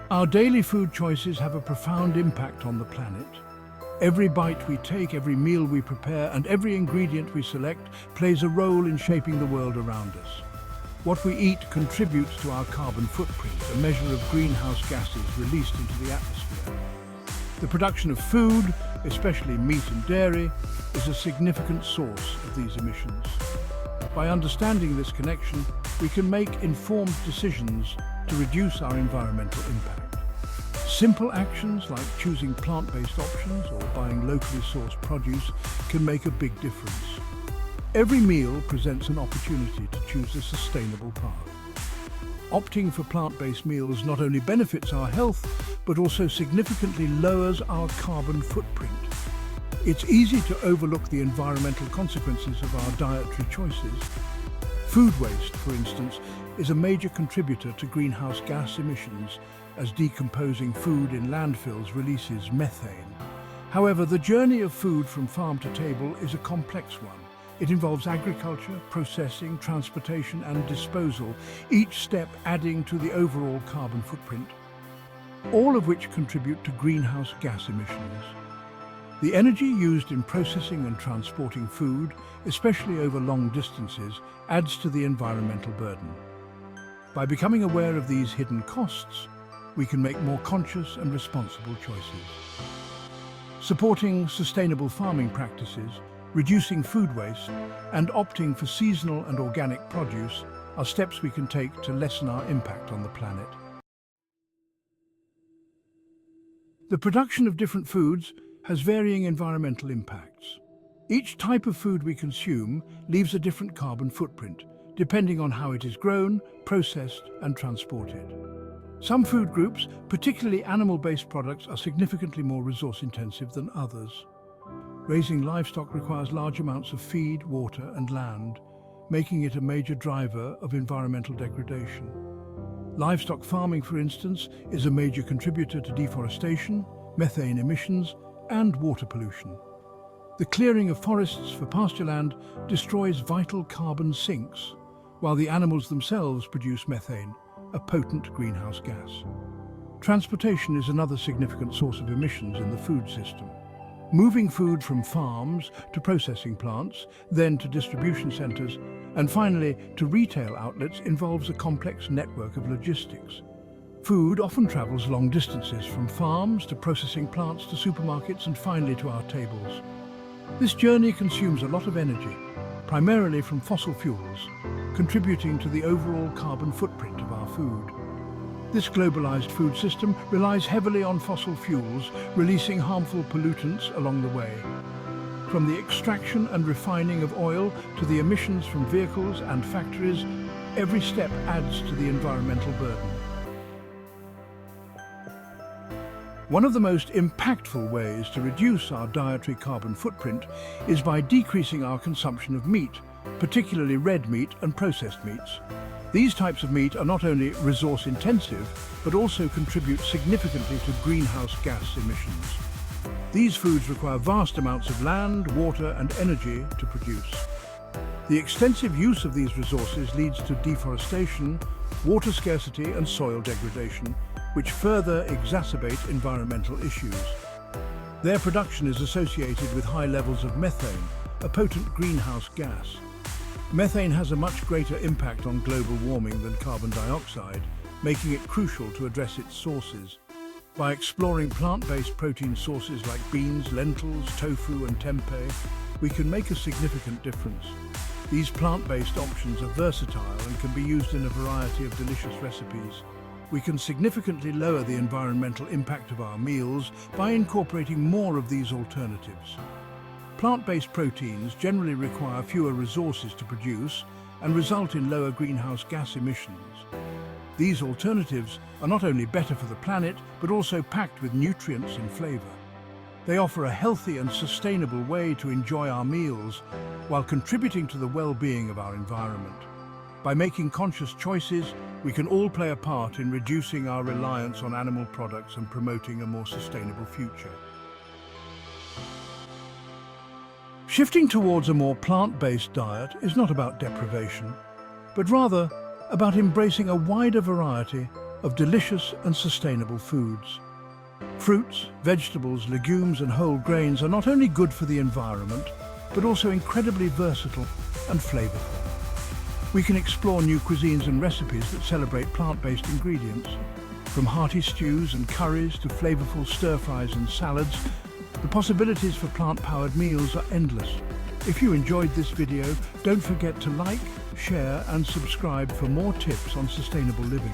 Our daily food choices have a profound impact on the planet. Every bite we take, every meal we prepare, and every ingredient we select plays a role in shaping the world around us. What we eat contributes to our carbon footprint, a measure of greenhouse gases released into the atmosphere. The production of food, especially meat and dairy, is a significant source of these emissions. By understanding this connection, we can make informed decisions to reduce our environmental impact. Simple actions like choosing plant-based options or buying locally sourced produce can make a big difference. Every meal presents an opportunity to choose a sustainable path. Opting for plant-based meals not only benefits our health, but also significantly lowers our carbon footprint. It's easy to overlook the environmental consequences of our dietary choices. Food waste, for instance, is a major contributor to greenhouse gas emissions, as decomposing food in landfills releases methane. However, the journey of food from farm to table is a complex one. It involves agriculture, processing, transportation and disposal, each step adding to the overall carbon footprint, all of which contribute to greenhouse gas emissions. The energy used in processing and transporting food, especially over long distances, adds to the environmental burden. By becoming aware of these hidden costs, we can make more conscious and responsible choices. Supporting sustainable farming practices, reducing food waste, and opting for seasonal and organic produce are steps we can take to lessen our impact on the planet. The production of different foods has varying environmental impacts. Each type of food we consume leaves a different carbon footprint, depending on how it is grown, processed, and transported. Some food groups, particularly animal-based products, are significantly more resource-intensive than others. Raising livestock requires large amounts of feed, water, and land, making it a major driver of environmental degradation. Livestock farming, for instance, is a major contributor to deforestation, methane emissions, and water pollution. The clearing of forests for pastureland destroys vital carbon sinks, while the animals themselves produce methane, a potent greenhouse gas. Transportation is another significant source of emissions in the food system. Moving food from farms to processing plants, then to distribution centres, and finally to retail outlets involves a complex network of logistics. Food often travels long distances from farms to processing plants to supermarkets and finally to our tables. This journey consumes a lot of energy, primarily from fossil fuels, contributing to the overall carbon footprint of our food. This globalized food system relies heavily on fossil fuels, releasing harmful pollutants along the way. From the extraction and refining of oil to the emissions from vehicles and factories, every step adds to the environmental burden. One of the most impactful ways to reduce our dietary carbon footprint is by decreasing our consumption of meat, particularly red meat and processed meats. These types of meat are not only resource-intensive, but also contribute significantly to greenhouse gas emissions. These foods require vast amounts of land, water, and energy to produce. The extensive use of these resources leads to deforestation, water scarcity, and soil degradation, which further exacerbate environmental issues. Their production is associated with high levels of methane, a potent greenhouse gas. Methane has a much greater impact on global warming than carbon dioxide, making it crucial to address its sources. By exploring plant-based protein sources like beans, lentils, tofu and tempeh, we can make a significant difference. These plant-based options are versatile and can be used in a variety of delicious recipes. We can significantly lower the environmental impact of our meals by incorporating more of these alternatives. Plant-based proteins generally require fewer resources to produce and result in lower greenhouse gas emissions. These alternatives are not only better for the planet, but also packed with nutrients and flavor. They offer a healthy and sustainable way to enjoy our meals while contributing to the well-being of our environment. By making conscious choices, we can all play a part in reducing our reliance on animal products and promoting a more sustainable future. Shifting towards a more plant-based diet is not about deprivation, but rather about embracing a wider variety of delicious and sustainable foods. Fruits, vegetables, legumes and whole grains are not only good for the environment, but also incredibly versatile and flavorful. We can explore new cuisines and recipes that celebrate plant-based ingredients. From hearty stews and curries to flavorful stir-fries and salads, the possibilities for plant-powered meals are endless. If you enjoyed this video, don't forget to like, share and subscribe for more tips on sustainable living.